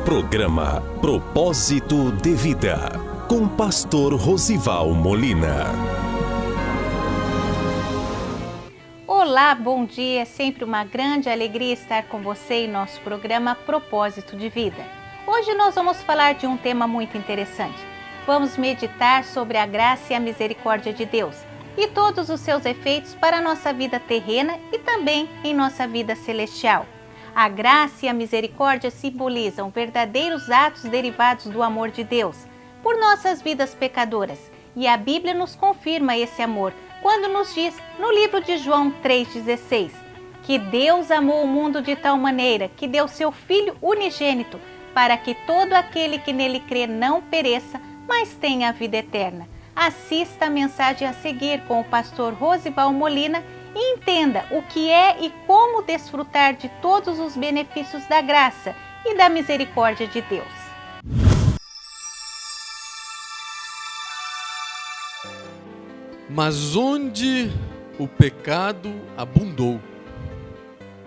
Programa Propósito de Vida, com Pastor Rosival Molina. Olá, bom dia. É sempre uma grande alegria estar com você em nosso programa Propósito de Vida. Hoje nós vamos falar de um tema muito interessante. Vamos meditar sobre a graça e a misericórdia de Deus e todos os seus efeitos para a nossa vida terrena e também em nossa vida celestial. A graça e a misericórdia simbolizam verdadeiros atos derivados do amor de Deus por nossas vidas pecadoras. E a Bíblia nos confirma esse amor quando nos diz no livro de João 3,16 que Deus amou o mundo de tal maneira que deu seu Filho unigênito para que todo aquele que nele crê não pereça, mas tenha a vida eterna. Assista a mensagem a seguir com o pastor Rosival Molina e entenda o que é e como desfrutar de todos os benefícios da graça e da misericórdia de Deus. Mas onde o pecado abundou,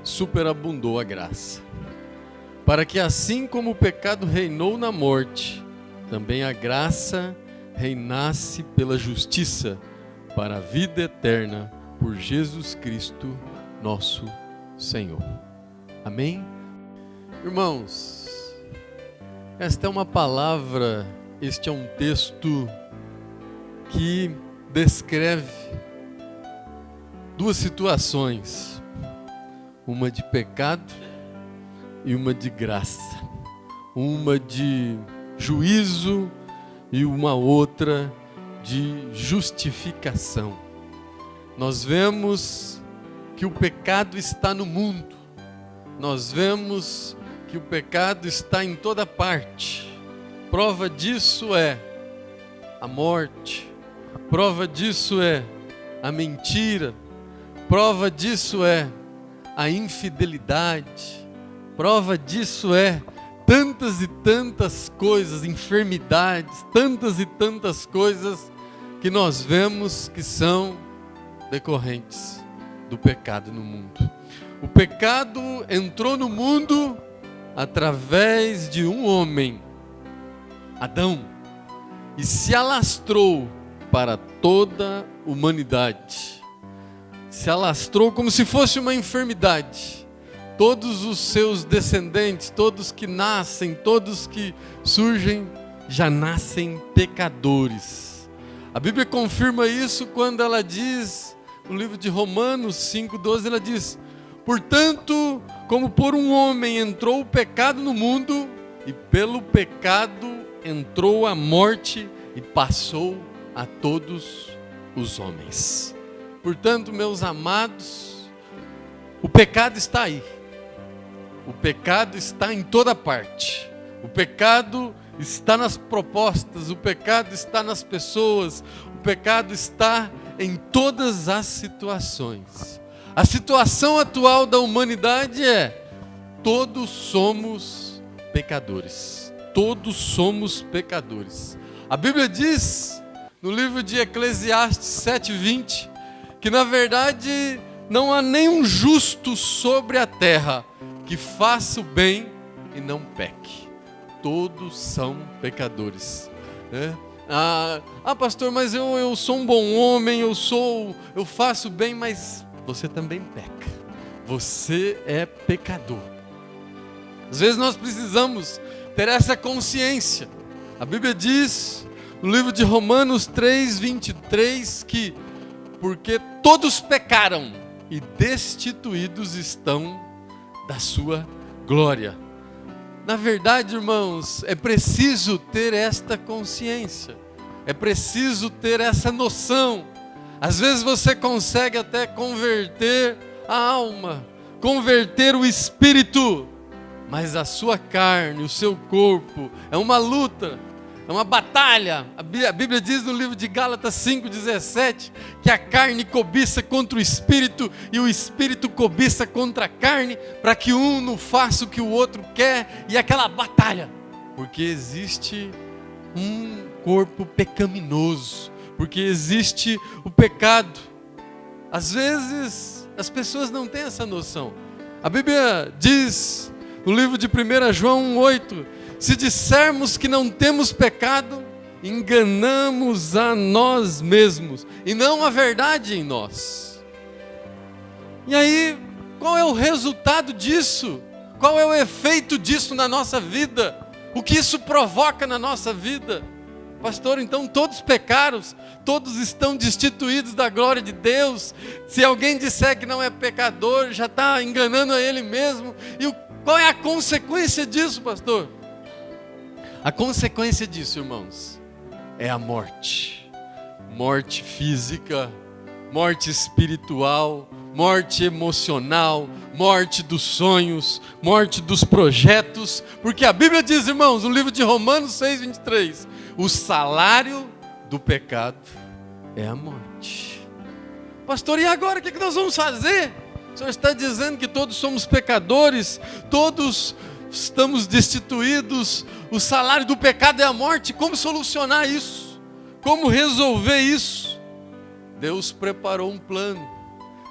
superabundou a graça. Para que assim como o pecado reinou na morte, também a graça reinasse pela justiça para a vida eterna por Jesus Cristo, nosso Senhor. Amém? Irmãos, esta é uma palavra, este é um texto que descreve duas situações, uma de pecado e uma de graça, uma de juízo e uma outra de justificação. Nós vemos que o pecado está no mundo, nós vemos que o pecado está em toda parte. Prova disso é a morte, prova disso é a mentira, prova disso é a infidelidade, prova disso é tantas e tantas coisas, enfermidades, tantas e tantas coisas que nós vemos que são decorrentes do pecado no mundo. O pecado entrou no mundo através de um homem, Adão, e se alastrou para toda a humanidade. Se alastrou como se fosse uma enfermidade. Todos os seus descendentes, todos que nascem, todos que surgem, já nascem pecadores. A Bíblia confirma isso quando ela diz, no livro de Romanos 5,12, ela diz: portanto, como por um homem entrou o pecado no mundo, e pelo pecado entrou a morte, e passou a todos os homens. Portanto, meus amados, o pecado está aí. O pecado está em toda parte. O pecado está nas propostas, o pecado está nas pessoas, o pecado está em todas as situações. A situação atual da humanidade é: todos somos pecadores. Todos somos pecadores. A Bíblia diz, no livro de Eclesiastes 7:20, que na verdade não há nenhum justo sobre a terra que faça o bem e não peque. Todos são pecadores, né? Pastor, mas eu sou um bom homem, eu faço bem, mas você também peca. Você é pecador. Às vezes nós precisamos ter essa consciência. A Bíblia diz, no livro de Romanos 3:23, que porque todos pecaram e destituídos estão da sua glória. Na verdade, irmãos, é preciso ter esta consciência, é preciso ter essa noção. Às vezes você consegue até converter a alma, converter o espírito, mas a sua carne, o seu corpo, é uma luta, é uma batalha. A Bíblia diz no livro de Gálatas 5:17 que a carne cobiça contra o espírito e o espírito cobiça contra a carne, para que um não faça o que o outro quer, e aquela batalha, porque existe um corpo pecaminoso, porque existe o pecado. Às vezes as pessoas não têm essa noção. A Bíblia diz no livro de 1 João 1:8 Se dissermos que não temos pecado, enganamos a nós mesmos e não a verdade em nós. E aí, qual é o resultado disso? Qual é o efeito disso na nossa vida? O que isso provoca na nossa vida? Pastor, então todos pecaram, todos estão destituídos da glória de Deus. Se alguém disser que não é pecador, já está enganando a ele mesmo. E qual é a consequência disso, pastor? A consequência disso, irmãos, é a morte. Morte física, morte espiritual, morte emocional, morte dos sonhos, morte dos projetos. Porque a Bíblia diz, irmãos, no livro de Romanos 6:23, o salário do pecado é a morte. Pastor, e agora o que nós vamos fazer? O Senhor está dizendo que todos somos pecadores, todos estamos destituídos, o salário do pecado é a morte. Como solucionar isso? Como resolver isso? Deus preparou um plano,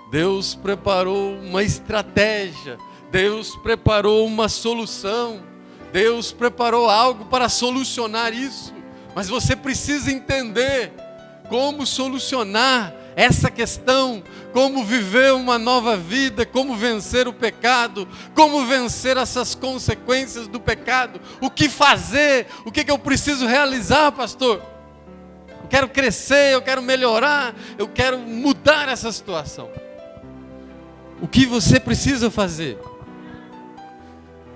Deus preparou uma estratégia, Deus preparou uma solução, Deus preparou algo para solucionar isso. Mas você precisa entender como solucionar essa questão, como viver uma nova vida, como vencer o pecado, como vencer essas consequências do pecado. O que fazer? O que eu preciso realizar, pastor? Eu quero crescer, eu quero melhorar, eu quero mudar essa situação. O que você precisa fazer?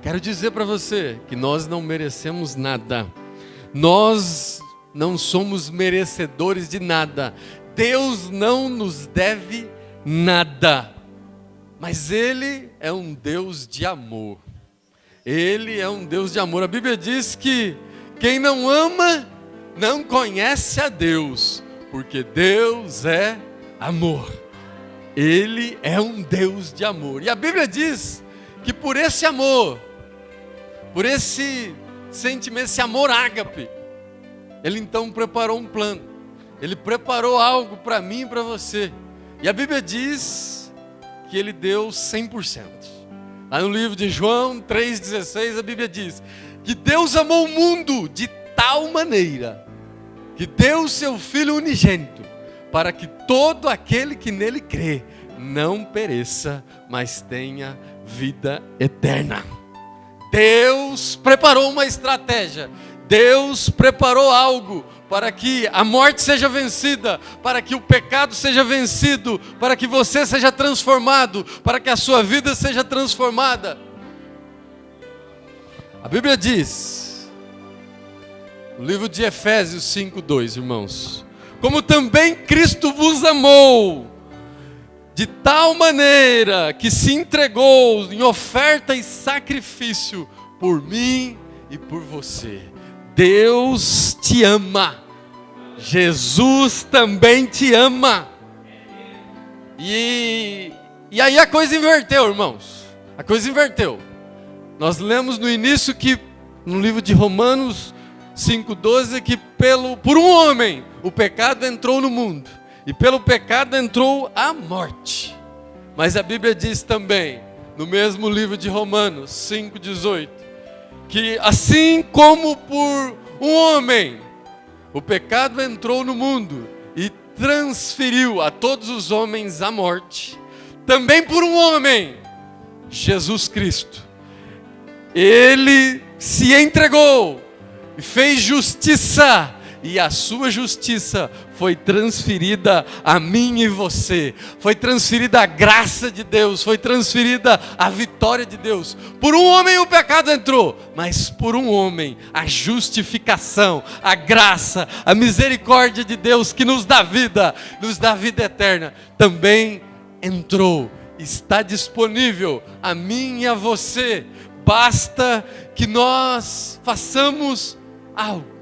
Quero dizer para você que nós não merecemos nada. Nós não somos merecedores de nada. Deus não nos deve nada. Mas Ele é um Deus de amor. Ele é um Deus de amor. A Bíblia diz que quem não ama não conhece a Deus, porque Deus é amor. Ele é um Deus de amor. E a Bíblia diz que por esse amor, por esse sentimento, esse amor ágape, Ele então preparou um plano. Ele preparou algo para mim e para você. E a Bíblia diz que Ele deu 100%. Lá no livro de João 3,16, a Bíblia diz que Deus amou o mundo de tal maneira que deu o seu Filho unigênito, para que todo aquele que nele crê não pereça, mas tenha vida eterna. Deus preparou uma estratégia, Deus preparou algo para que a morte seja vencida, para que o pecado seja vencido, para que você seja transformado, para que a sua vida seja transformada. A Bíblia diz, no livro de Efésios 5:2, irmãos, como também Cristo vos amou, de tal maneira que se entregou em oferta e sacrifício por mim e por você. Deus te ama. Jesus também te ama. E aí a coisa inverteu, irmãos. A coisa inverteu. Nós lemos no início que, no livro de Romanos 5:12, que por um homem o pecado entrou no mundo. E pelo pecado entrou a morte. Mas a Bíblia diz também, no mesmo livro de Romanos 5:18, que assim como por um homem o pecado entrou no mundo e transferiu a todos os homens a morte, também por um homem, Jesus Cristo, Ele se entregou e fez justiça, e a sua justiça foi transferida a mim e você, foi transferida a graça de Deus, foi transferida a vitória de Deus. Por um homem o pecado entrou, mas por um homem a justificação, a graça, a misericórdia de Deus que nos dá vida eterna, também entrou, está disponível a mim e a você. Basta que nós façamos algo.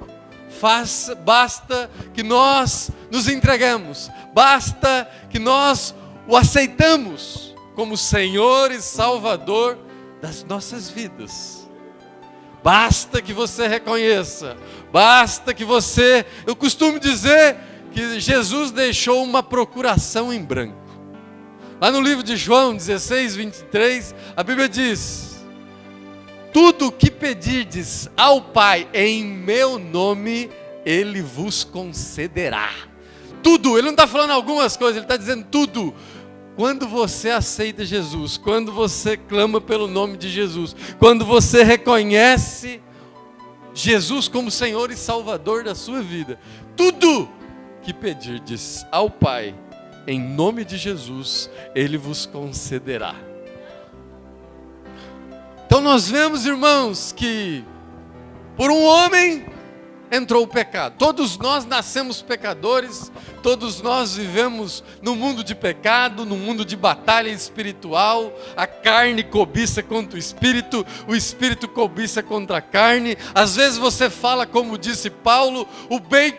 Basta que nós nos entreguemos, basta que nós o aceitamos como Senhor e Salvador das nossas vidas. Basta que você reconheça, basta que você... Eu costumo dizer que Jesus deixou uma procuração em branco. Lá no livro de João 16:23, a Bíblia diz tudo o que pedirdes ao Pai em meu nome, Ele vos concederá. Tudo, Ele não está falando algumas coisas, Ele está dizendo tudo. Quando você aceita Jesus, quando você clama pelo nome de Jesus, quando você reconhece Jesus como Senhor e Salvador da sua vida, tudo que pedirdes ao Pai, em nome de Jesus, Ele vos concederá. Então nós vemos, irmãos, que por um homem entrou o pecado. Todos nós nascemos pecadores, todos nós vivemos num mundo de pecado, num mundo de batalha espiritual. A carne cobiça contra o espírito cobiça contra a carne. Às vezes você fala, como disse Paulo, o bem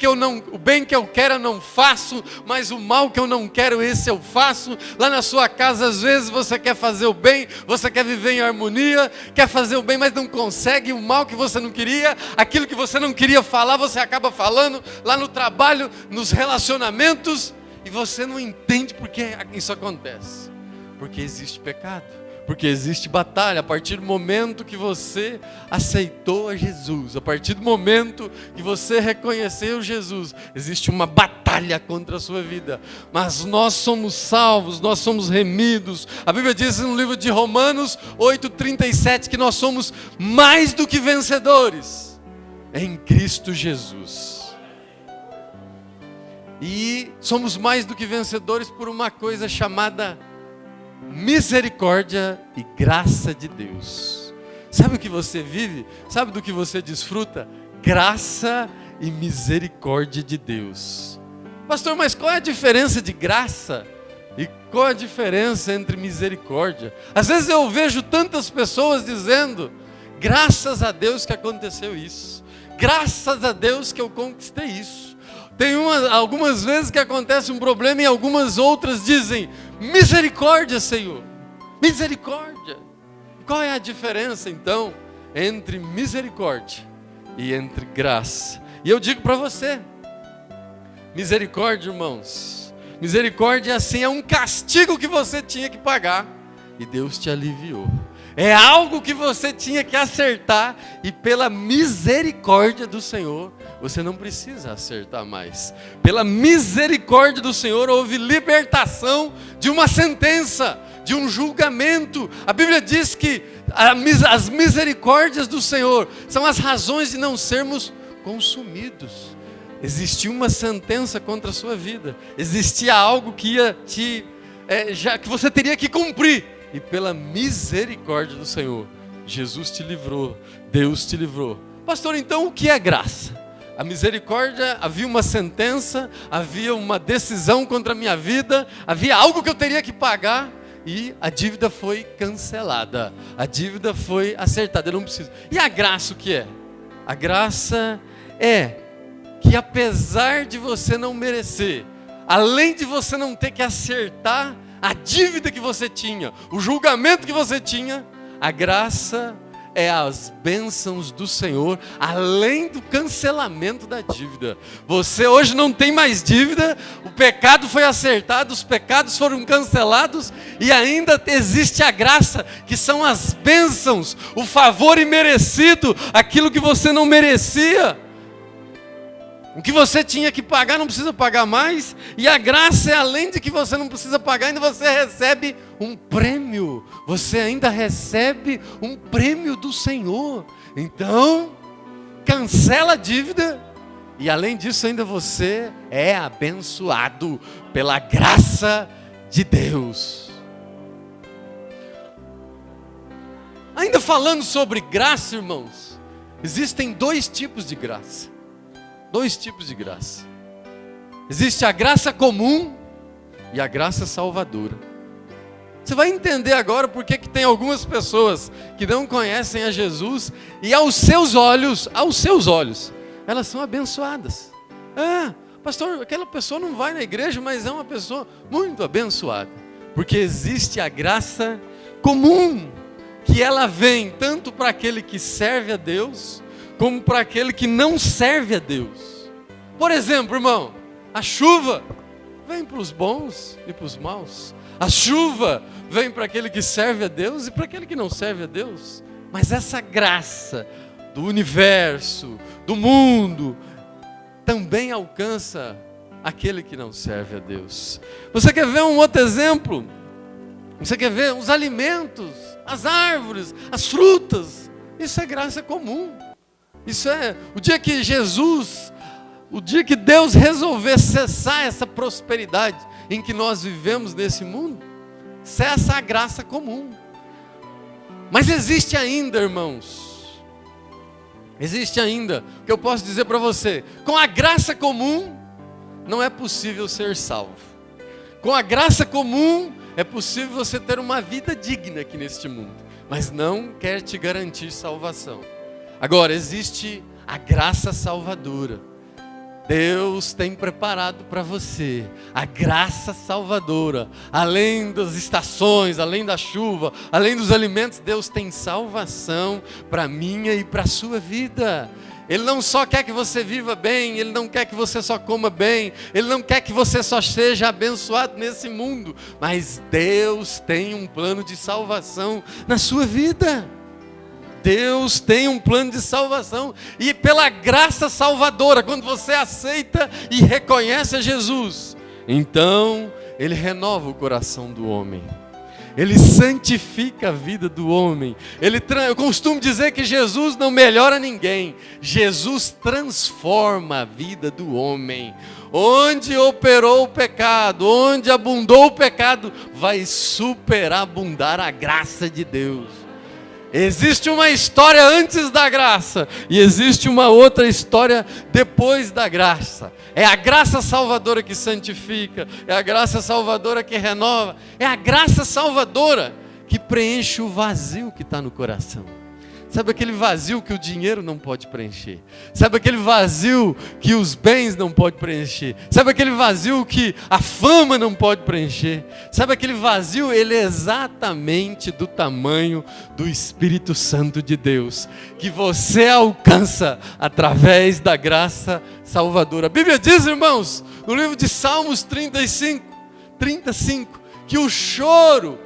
que eu quero eu não faço, mas o mal que eu não quero, esse eu faço. Lá na sua casa, às vezes você quer fazer o bem, você quer viver em harmonia, quer fazer o bem, mas não consegue. O mal que você não queria, aquilo que você não queria falar, você acaba falando. Lá no trabalho, nos relacionamentos, e você não entende por que isso acontece. Porque existe pecado, porque existe batalha. A partir do momento que você aceitou a Jesus, a partir do momento que você reconheceu Jesus, existe uma batalha contra a sua vida. Mas nós somos salvos, nós somos remidos. A Bíblia diz no livro de Romanos 8:37 que nós somos mais do que vencedores em Cristo Jesus. E somos mais do que vencedores por uma coisa chamada misericórdia e graça de Deus. Sabe o que você vive? Sabe do que você desfruta? Graça e misericórdia de Deus. Pastor, mas qual é a diferença de graça? E qual é a diferença entre misericórdia? Às vezes eu vejo tantas pessoas dizendo: graças a Deus que aconteceu isso, graças a Deus que eu conquistei isso. Tem algumas vezes que acontece um problema e algumas outras dizem: misericórdia, Senhor, misericórdia. Qual é a diferença então entre misericórdia e entre graça? E eu digo para você, misericórdia, irmãos, misericórdia assim é um castigo que você tinha que pagar e Deus te aliviou. É algo que você tinha que acertar e pela misericórdia do Senhor, você não precisa acertar mais. Pela misericórdia do Senhor houve libertação de uma sentença, de um julgamento. A Bíblia diz que as misericórdias do Senhor são as razões de não sermos consumidos. Existia uma sentença contra a sua vida, existia algo que ia que você teria que cumprir. E pela misericórdia do Senhor, Jesus te livrou, Deus te livrou. Pastor, então o que é graça? A misericórdia, havia uma sentença, havia uma decisão contra a minha vida, havia algo que eu teria que pagar e a dívida foi cancelada, a dívida foi acertada, eu não preciso. E a graça o que é? A graça é que apesar de você não merecer, além de você não ter que acertar a dívida que você tinha, o julgamento que você tinha, a graça é as bênçãos do Senhor, além do cancelamento da dívida. Você hoje não tem mais dívida, o pecado foi acertado, os pecados foram cancelados, e ainda existe a graça, que são as bênçãos, o favor imerecido, aquilo que você não merecia. O que você tinha que pagar, não precisa pagar mais. E a graça é além de que você não precisa pagar, ainda você recebe um prêmio. Você ainda recebe um prêmio do Senhor. Então, cancela a dívida. E além disso, ainda você é abençoado pela graça de Deus. Ainda falando sobre graça, irmãos, existem dois tipos de graça. Dois tipos de graça. Existe a graça comum e a graça salvadora. Você vai entender agora por que tem algumas pessoas que não conhecem a Jesus e aos seus olhos, elas são abençoadas. Ah, pastor, aquela pessoa não vai na igreja, mas é uma pessoa muito abençoada. Porque existe a graça comum, que ela vem tanto para aquele que serve a Deus, como para aquele que não serve a Deus. Por exemplo, irmão, a chuva vem para os bons e para os maus. A chuva vem para aquele que serve a Deus e para aquele que não serve a Deus. Mas essa graça do universo, do mundo, também alcança aquele que não serve a Deus. Você quer ver um outro exemplo? Você quer ver os alimentos, as árvores, as frutas? Isso é graça comum. Isso é o dia que Deus resolver cessar essa prosperidade em que nós vivemos nesse mundo, cessa a graça comum. Mas existe ainda, irmãos, existe ainda, o que eu posso dizer para você, com a graça comum, não é possível ser salvo. Com a graça comum, é possível você ter uma vida digna aqui neste mundo, mas não quer te garantir salvação. Agora, existe a graça salvadora. Deus tem preparado para você a graça salvadora. Além das estações, além da chuva, além dos alimentos, Deus tem salvação para a minha e para a sua vida. Ele não só quer que você viva bem, Ele não quer que você só coma bem, Ele não quer que você só seja abençoado nesse mundo, mas Deus tem um plano de salvação na sua vida. Deus tem um plano de salvação, e pela graça salvadora, quando você aceita e reconhece a Jesus, então Ele renova o coração do homem, Ele santifica a vida do homem. Eu costumo dizer que Jesus não melhora ninguém, Jesus transforma a vida do homem. Onde operou o pecado, onde abundou o pecado, vai superabundar a graça de Deus. Existe uma história antes da graça e existe uma outra história depois da graça. É a graça salvadora que santifica, é a graça salvadora que renova, é a graça salvadora que preenche o vazio que está no coração. Sabe aquele vazio que o dinheiro não pode preencher? Sabe aquele vazio que os bens não podem preencher? Sabe aquele vazio que a fama não pode preencher? Sabe aquele vazio? Ele é exatamente do tamanho do Espírito Santo de Deus, que você alcança através da graça salvadora. A Bíblia diz, irmãos, no livro de Salmos 35, que o choro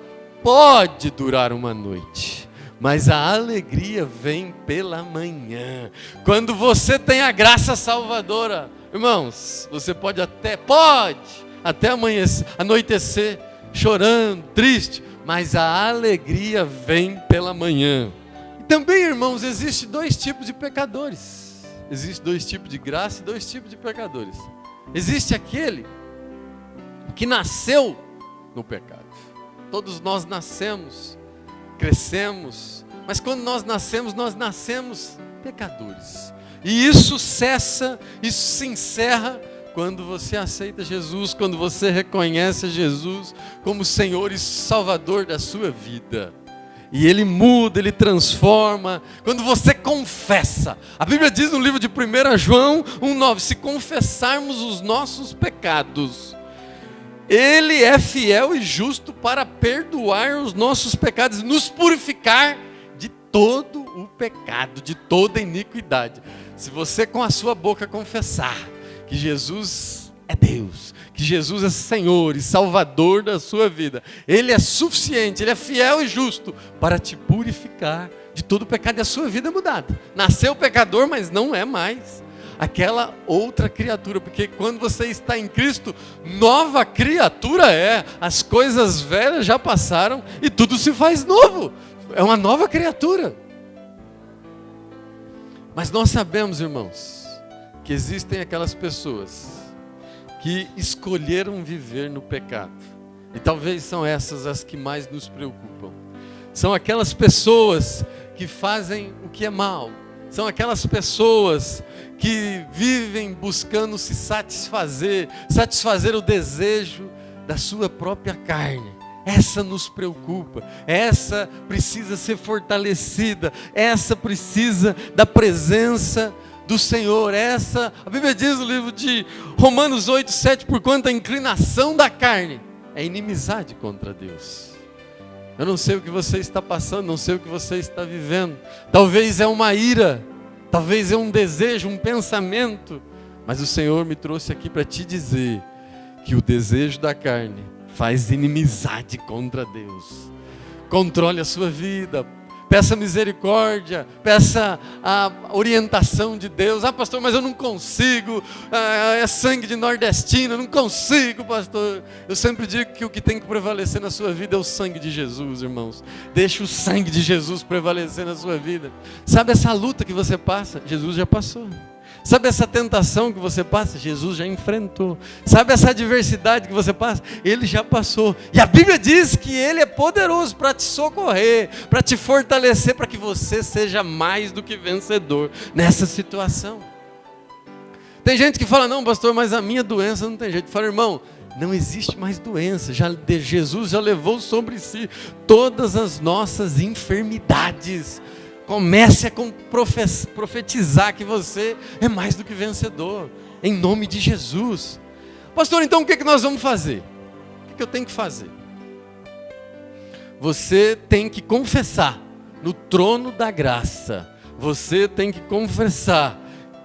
pode durar uma noite, mas a alegria vem pela manhã. Quando você tem a graça salvadora, irmãos, você pode até anoitecer chorando, triste, mas a alegria vem pela manhã. E também, irmãos, existem dois tipos de pecadores. Existem dois tipos de graça e dois tipos de pecadores. Existe aquele que nasceu no pecado. Todos nós nascemos, crescemos, mas quando nós nascemos pecadores. E isso cessa, isso se encerra quando você aceita Jesus, quando você reconhece Jesus como Senhor e Salvador da sua vida. E Ele muda, Ele transforma, quando você confessa. A Bíblia diz no livro de 1 João 1,9, se confessarmos os nossos pecados, Ele é fiel e justo para perdoar os nossos pecados, nos purificar de todo o pecado, de toda iniquidade. Se você com a sua boca confessar que Jesus é Deus, que Jesus é Senhor e Salvador da sua vida, Ele é suficiente, Ele é fiel e justo para te purificar de todo o pecado, e a sua vida é mudada. Nasceu pecador, mas não é mais aquela outra criatura, porque quando você está em Cristo, nova criatura é. As coisas velhas já passaram e tudo se faz novo. É uma nova criatura. Mas nós sabemos, irmãos, que existem aquelas pessoas que escolheram viver no pecado. E talvez são essas as que mais nos preocupam. São aquelas pessoas que fazem o que é mal. São aquelas pessoas que vivem buscando se satisfazer o desejo da sua própria carne. Essa nos preocupa, essa precisa ser fortalecida, essa precisa da presença do Senhor. Essa, a Bíblia diz no livro de Romanos 8:7, porquanto a inclinação da carne é inimizade contra Deus. Eu não sei o que você está passando, não sei o que você está vivendo. Talvez é uma ira, talvez é um desejo, um pensamento, mas o Senhor me trouxe aqui para te dizer que o desejo da carne faz inimizade contra Deus. Controle a sua vida, peça misericórdia, peça a orientação de Deus. Ah, pastor, mas eu não consigo, é sangue de nordestino, eu não consigo, pastor. Eu sempre digo que o que tem que prevalecer na sua vida é o sangue de Jesus, irmãos. Deixa o sangue de Jesus prevalecer na sua vida. Sabe essa luta que você passa? Jesus já passou. Sabe essa tentação que você passa? Jesus já enfrentou. Sabe essa adversidade que você passa? Ele já passou. E a Bíblia diz que Ele é poderoso para te socorrer, para te fortalecer, para que você seja mais do que vencedor nessa situação. Tem gente que fala, não, pastor, mas a minha doença não tem jeito. Fala, irmão, não existe mais doença. Jesus já levou sobre si todas as nossas enfermidades. Comece a profetizar que você é mais do que vencedor, em nome de Jesus. Pastor, então o que nós vamos fazer? O que eu tenho que fazer? Você tem que confessar no trono da graça. Você tem que confessar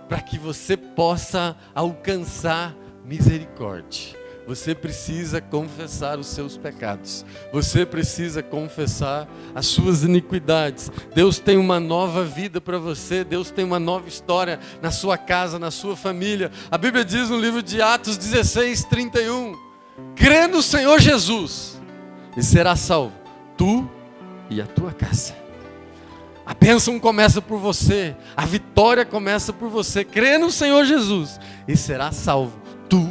para que você possa alcançar misericórdia. Você precisa confessar os seus pecados. Você precisa confessar as suas iniquidades. Deus tem uma nova vida para você. Deus tem uma nova história na sua casa, na sua família. A Bíblia diz no livro de Atos 16:31: crê no Senhor Jesus e será salvo, tu e a tua casa. A bênção começa por você. A vitória começa por você. Crê no Senhor Jesus e será salvo, tu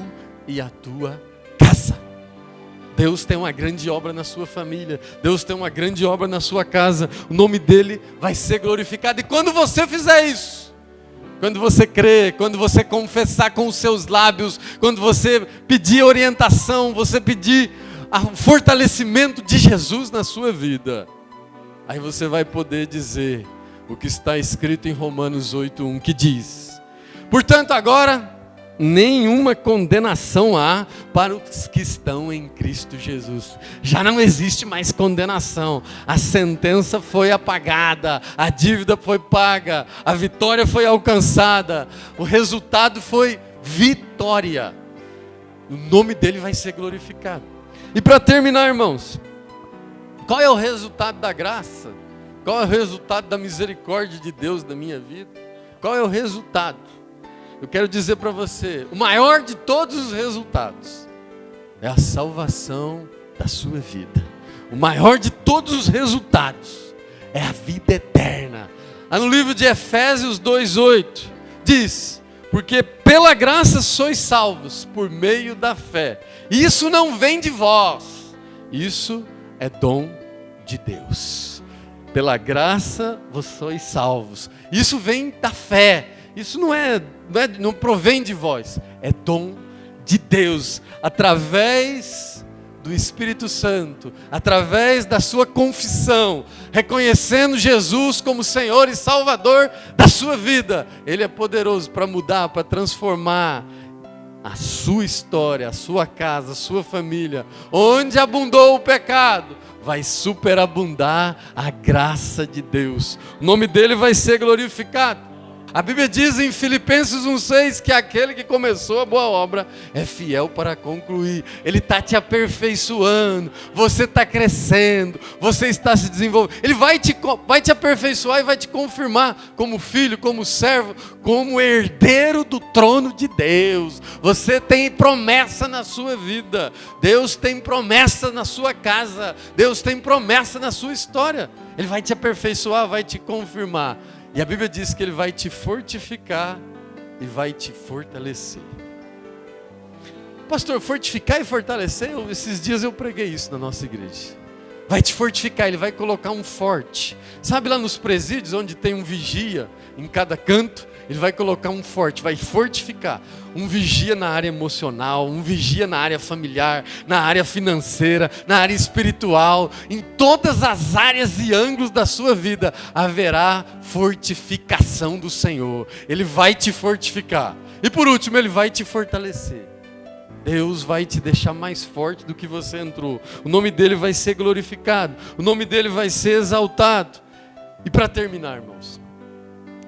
e a tua casa. Deus tem uma grande obra na sua família. Deus tem uma grande obra na sua casa. O nome dele vai ser glorificado. E quando você fizer isso, quando você crer, quando você confessar com os seus lábios, quando você pedir orientação, você pedir o fortalecimento de Jesus na sua vida, aí você vai poder dizer o que está escrito em Romanos 8:1, que diz: portanto agora nenhuma condenação há para os que estão em Cristo Jesus. Já não existe mais condenação. A sentença foi apagada, a dívida foi paga, a vitória foi alcançada, o resultado foi vitória. O nome dele vai ser glorificado. E para terminar, irmãos, qual é o resultado da graça? Qual é o resultado da misericórdia de Deus na minha vida? Qual é o resultado? Eu quero dizer para você, o maior de todos os resultados é a salvação da sua vida. O maior de todos os resultados é a vida eterna. No livro de Efésios 2:8 diz: porque pela graça sois salvos por meio da fé. Isso não vem de vós, isso é dom de Deus. Pela graça vós sois salvos. Isso vem da fé. Isso não provém de vós, é dom de Deus, através do Espírito Santo, através da sua confissão, reconhecendo Jesus como Senhor e Salvador da sua vida. Ele é poderoso para mudar, para transformar a sua história, a sua casa, a sua família. Onde abundou o pecado, vai superabundar a graça de Deus. O nome dele vai ser glorificado. A Bíblia diz em Filipenses 1:6 que aquele que começou a boa obra é fiel para concluir. Ele está te aperfeiçoando, você está crescendo, você está se desenvolvendo. Ele vai te aperfeiçoar e vai te confirmar como filho, como servo, como herdeiro do trono de Deus. Você tem promessa na sua vida, Deus tem promessa na sua casa, Deus tem promessa na sua história. Ele vai te aperfeiçoar, vai te confirmar. E a Bíblia diz que Ele vai te fortificar e vai te fortalecer. Pastor, fortificar e fortalecer? Esses dias eu preguei isso na nossa igreja. Vai te fortificar, Ele vai colocar um forte. Sabe lá nos presídios, onde tem um vigia em cada canto? Ele vai colocar um forte, vai fortificar. Um vigia na área emocional, um vigia na área familiar, na área financeira, na área espiritual. Em todas as áreas e ângulos da sua vida haverá fortificação do Senhor. Ele vai te fortificar. E por último, Ele vai te fortalecer. Deus vai te deixar mais forte do que você entrou. O nome dele vai ser glorificado. O nome dele vai ser exaltado. E para terminar, irmãos,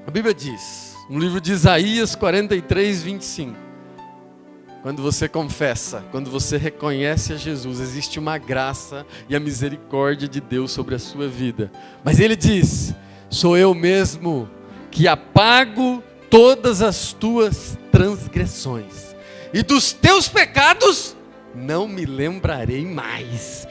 a Bíblia diz, no livro de Isaías 43:25, quando você confessa, quando você reconhece a Jesus, existe uma graça e a misericórdia de Deus sobre a sua vida. Mas Ele diz: sou eu mesmo que apago todas as tuas transgressões, e dos teus pecados não me lembrarei mais.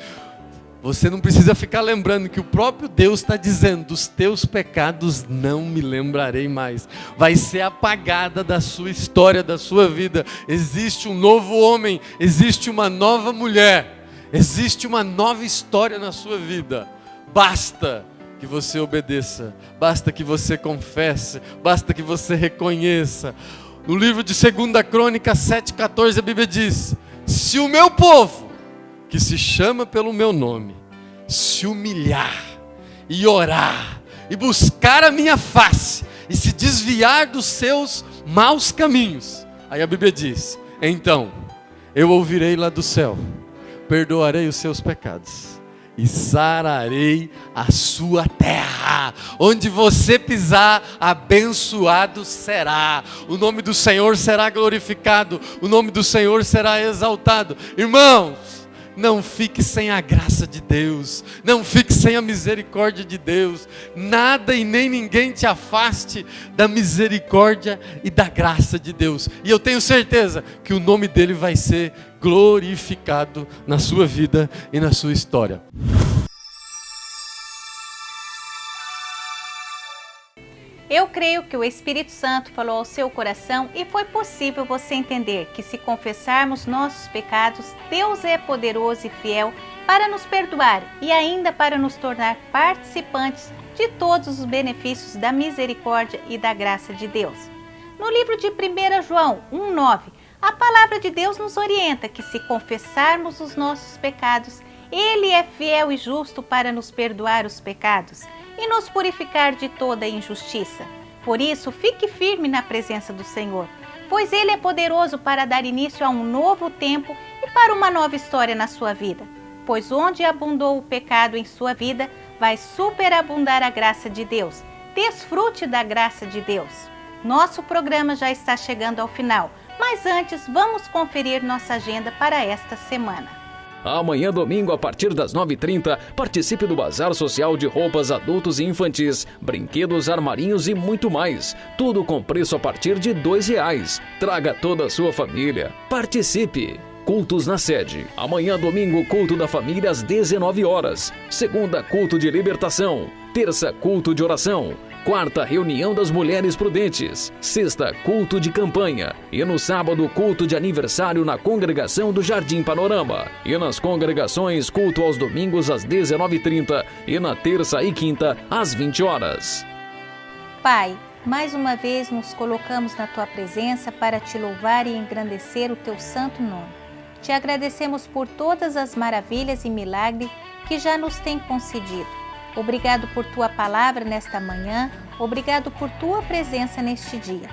Você não precisa ficar lembrando que o próprio Deus está dizendo: dos teus pecados não me lembrarei mais. Vai ser apagada da sua história, da sua vida. Existe um novo homem, existe uma nova mulher, existe uma nova história na sua vida. Basta que você obedeça, basta que você confesse, basta que você reconheça. No livro de 2 Crônicas 7,14 a Bíblia diz: se o meu povo, que se chama pelo meu nome, se humilhar e orar e buscar a minha face e se desviar dos seus maus caminhos, aí a Bíblia diz: então eu ouvirei lá do céu, perdoarei os seus pecados e sararei a sua terra. Onde você pisar, abençoado será. O nome do Senhor será glorificado, o nome do Senhor será exaltado. Irmãos, não fique sem a graça de Deus, não fique sem a misericórdia de Deus. Nada e nem ninguém te afaste da misericórdia e da graça de Deus. E eu tenho certeza que o nome dele vai ser glorificado na sua vida e na sua história. Eu creio que o Espírito Santo falou ao seu coração e foi possível você entender que, se confessarmos nossos pecados, Deus é poderoso e fiel para nos perdoar e ainda para nos tornar participantes de todos os benefícios da misericórdia e da graça de Deus. No livro de 1 João 1,9, a palavra de Deus nos orienta que, se confessarmos os nossos pecados, Ele é fiel e justo para nos perdoar os pecados e nos purificar de toda injustiça. Por isso, fique firme na presença do Senhor, pois Ele é poderoso para dar início a um novo tempo e para uma nova história na sua vida. Pois onde abundou o pecado em sua vida, vai superabundar a graça de Deus. Desfrute da graça de Deus. Nosso programa já está chegando ao final, mas antes vamos conferir nossa agenda para esta semana. Amanhã, domingo, a partir das 9h30, participe do Bazar Social de roupas adultos e infantis, brinquedos, armarinhos e muito mais. Tudo com preço a partir de R$2. Traga toda a sua família. Participe! Cultos na sede. Amanhã, domingo, culto da família às 19 horas. Segunda, culto de libertação. Terça, culto de oração. Quarta, reunião das mulheres prudentes. Sexta, culto de campanha. E no sábado, culto de aniversário na congregação do Jardim Panorama. E nas congregações, culto aos domingos às 19h30 e na terça e quinta às 20 horas. Pai, mais uma vez nos colocamos na Tua presença para Te louvar e engrandecer o Teu santo nome. Te agradecemos por todas as maravilhas e milagres que já nos tem concedido. Obrigado por Tua palavra nesta manhã, obrigado por Tua presença neste dia.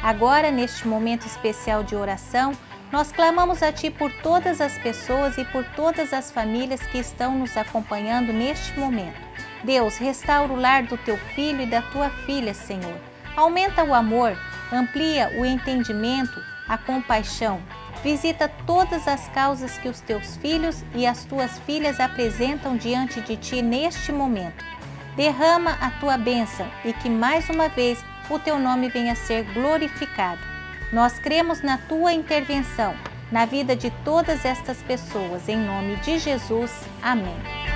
Agora, neste momento especial de oração, nós clamamos a Ti por todas as pessoas e por todas as famílias que estão nos acompanhando neste momento. Deus, restaura o lar do Teu filho e da Tua filha, Senhor. Aumenta o amor, amplia o entendimento, a compaixão. Visita todas as causas que os Teus filhos e as Tuas filhas apresentam diante de Ti neste momento. Derrama a Tua bênção e que mais uma vez o Teu nome venha a ser glorificado. Nós cremos na Tua intervenção, na vida de todas estas pessoas. Em nome de Jesus. Amém.